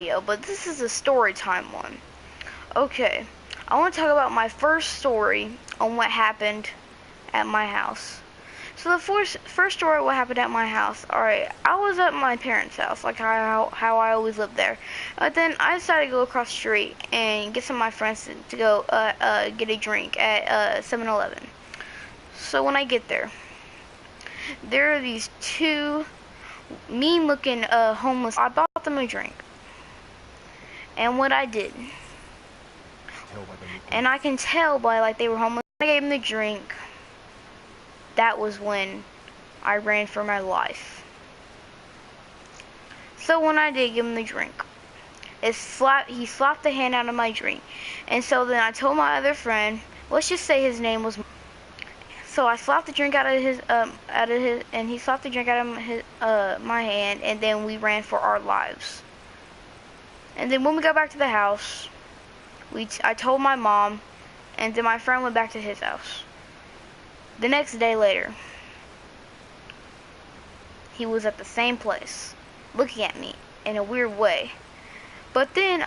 video, but this is a story time one. Okay, I want to talk about my first story on what happened at my house. So the first story what happened at my house. Alright, I was at my parents' house, like how I always lived there. But then I decided to go across the street and get some of my friends to go get a drink at 7-Eleven. So when I get there are these two mean-looking homeless. I bought them a drink. And what I did, and I can tell by like they were homeless. I gave them the drink. That was when I ran for my life. So when I did give him the drink, he slapped the hand out of my drink. And so then I told my other friend, let's just say his name was. So I slapped the drink out of his, and he slapped the drink out of my hand, and then we ran for our lives. And then when we got back to the house, I told my mom, and then my friend went back to his house. The next day later, he was at the same place, looking at me in a weird way. But then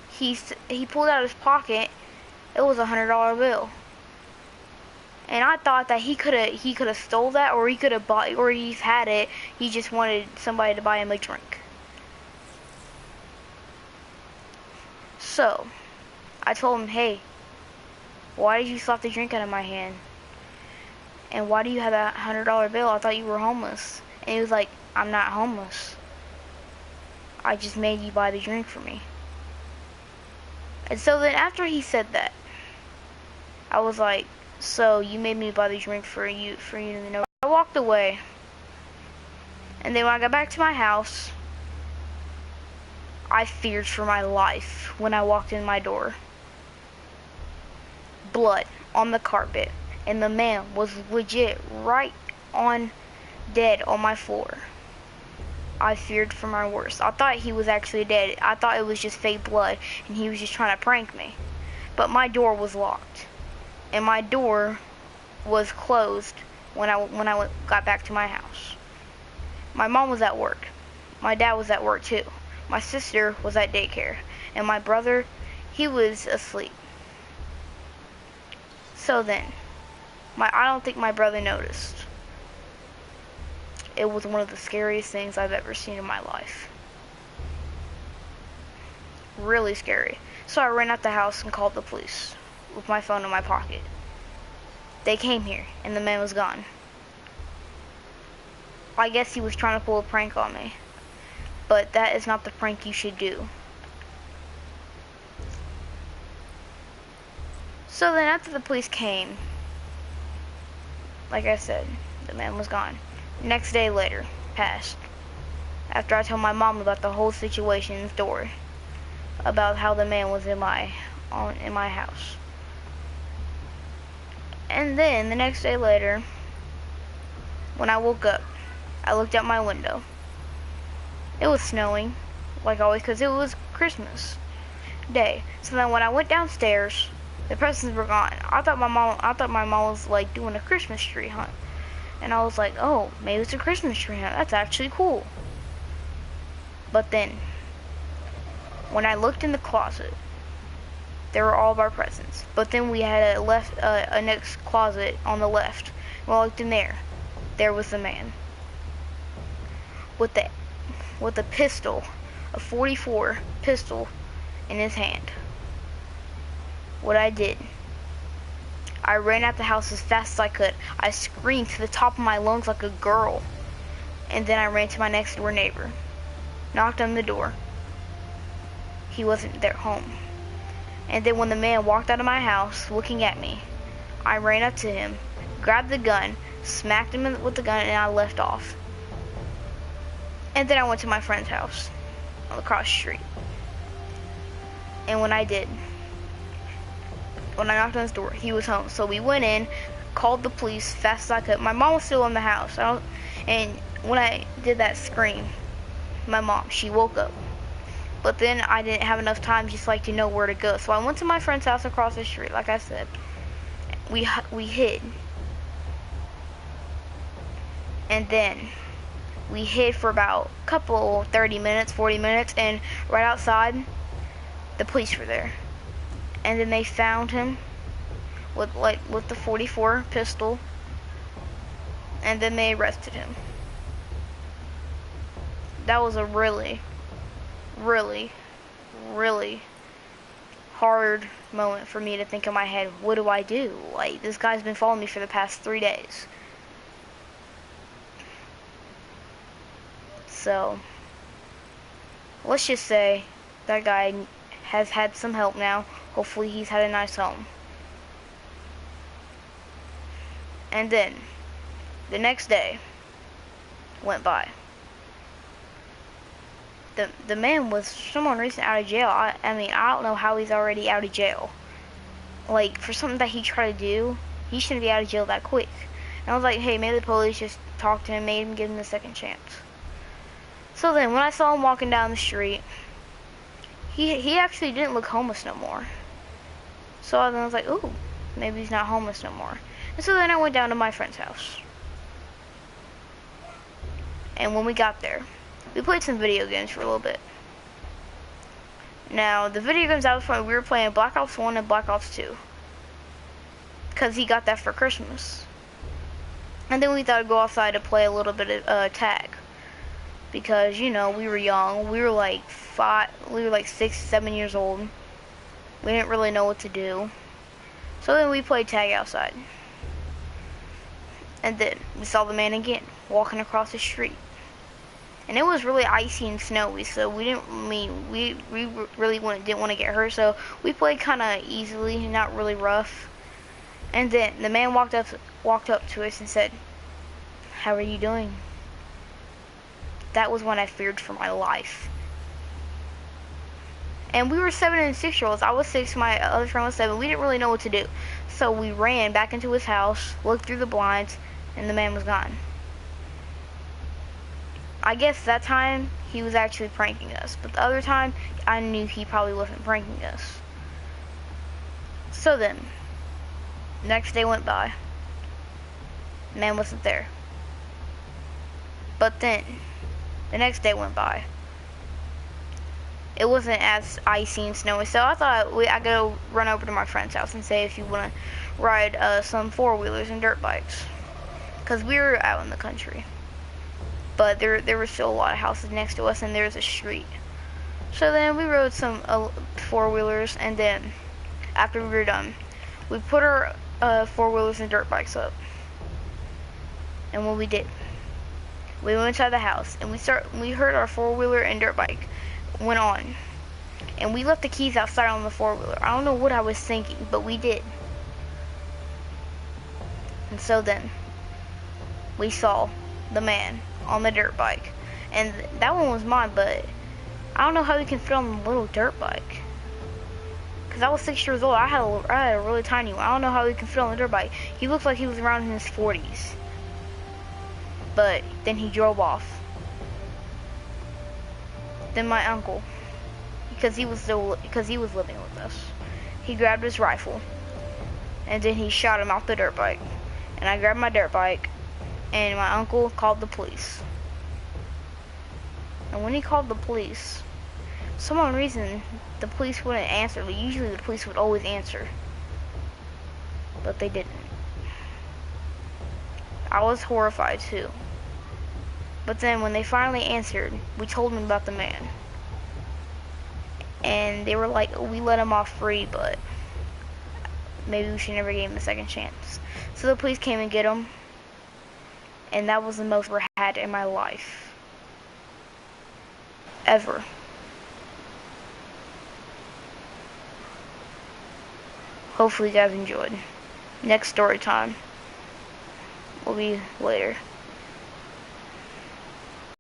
he pulled out his pocket. It was $100 bill, and I thought that he could have stole that, or he could have bought, or he's had it. He just wanted somebody to buy him a drink. So I told him, hey, why did you slap the drink out of my hand? And why do you have that $100 bill? I thought you were homeless. And he was like, I'm not homeless. I just made you buy the drink for me. And so then after he said that, I was like, so you made me buy the drink for you to know. I walked away. And then when I got back to my house, I feared for my life when I walked in my door. Blood on the carpet, and the man was legit right on dead on my floor. I feared for my worst. I thought he was actually dead. I thought it was just fake blood and he was just trying to prank me. But my door was locked, and my door was closed when I got back to my house. My mom was at work. My dad was at work too. My sister was at daycare, and my brother, he was asleep. So then, I don't think my brother noticed. It was one of the scariest things I've ever seen in my life. Really scary. So I ran out the house and called the police with my phone in my pocket. They came here, and the man was gone. I guess he was trying to pull a prank on me. But that is not the prank you should do. So then after the police came, like I said, the man was gone. Next day later passed. After I told my mom about the whole situation in the store, about how the man was in my house. And then the next day later, when I woke up, I looked out my window. It was snowing, like always, because it was Christmas Day. So then when I went downstairs, the presents were gone. I thought my mom was like doing a Christmas tree hunt. And I was like, oh, maybe it's a Christmas tree hunt. That's actually cool. But then, when I looked in the closet, there were all of our presents. But then we had a next closet on the left. When I looked in there was the man with a pistol, a .44 pistol in his hand. What I did, I ran out the house as fast as I could. I screamed to the top of my lungs like a girl. And then I ran to my next door neighbor, knocked on the door. He wasn't there home. And then when the man walked out of my house looking at me, I ran up to him, grabbed the gun, smacked him with the gun, and I left off. And then I went to my friend's house across the street. And when I knocked on his door, he was home. So we went in, called the police fast as I could. My mom was still in the house. And when I did that scream, my mom, she woke up. But then I didn't have enough time just like to know where to go. So I went to my friend's house across the street, like I said. We hid. And then we hid for about 30 minutes, 40 minutes, and right outside, the police were there. And then they found him with the 44 pistol, and then they arrested him. That was a really, really, really hard moment for me to think in my head, what do I do? Like, this guy's been following me for the past 3 days. So, let's just say that guy has had some help now. Hopefully he's had a nice home. And then, the next day went by. The man was for some reason out of jail. I mean, I don't know how he's already out of jail. Like, for something that he tried to do, he shouldn't be out of jail that quick. And I was like, hey, maybe the police just talked to him, made him give him a second chance. So then, when I saw him walking down the street, he actually didn't look homeless no more. So then I was like, ooh, maybe he's not homeless no more. And so then I went down to my friend's house. And when we got there, we played some video games for a little bit. Now, the video games I was playing, we were playing Black Ops 1 and Black Ops 2. Because he got that for Christmas. And then we thought I'd go outside to play a little bit of tag. Because, you know, we were young. We were like 6, 7 years old. We didn't really know what to do. So then we played tag outside. And then we saw the man again, walking across the street. And it was really icy and snowy, so we didn't really didn't want to get hurt, so we played kind of easily, not really rough. And then the man walked up to us and said, "How are you doing?" That was when I feared for my life. And we were 7 and 6 year olds. I was 6, my other friend was 7. We didn't really know what to do, so we ran back into his house, looked through the blinds, and the man was gone. I guess that time he was actually pranking us, but the other time I knew he probably wasn't pranking us. So then, next day went by. Man wasn't there. But then, the next day went by. It wasn't as icy and snowy, so I thought I'd go run over to my friend's house and say if you want to ride some four-wheelers and dirt bikes. Because we were out in the country. But there were still a lot of houses next to us, and there's a street. So then we rode some four-wheelers, and then after we were done, we put our four-wheelers and dirt bikes up. And what we did, we went inside the house, and we heard our four-wheeler and dirt bike went on, and we left the keys outside on the four-wheeler. I don't know what I was thinking, but we did. And so then we saw the man on the dirt bike, and that one was mine, but I don't know how he can fit on the little dirt bike, because I was 6 years old. I had a really tiny one. I don't know how he can fit on the dirt bike. He looked like he was around in his 40s, but then he drove off. Then my uncle, because he was living with us, he grabbed his rifle, and then he shot him off the dirt bike. And I grabbed my dirt bike, and my uncle called the police. And when he called the police, for some reason the police wouldn't answer. But usually the police would always answer, but they didn't. I was horrified too. But then when they finally answered, we told them about the man. And they were like, oh, we let him off free, but maybe we should never give him a second chance. So the police came and get him. And that was the most I had in my life. Ever. Hopefully you guys enjoyed. Next story time will be later.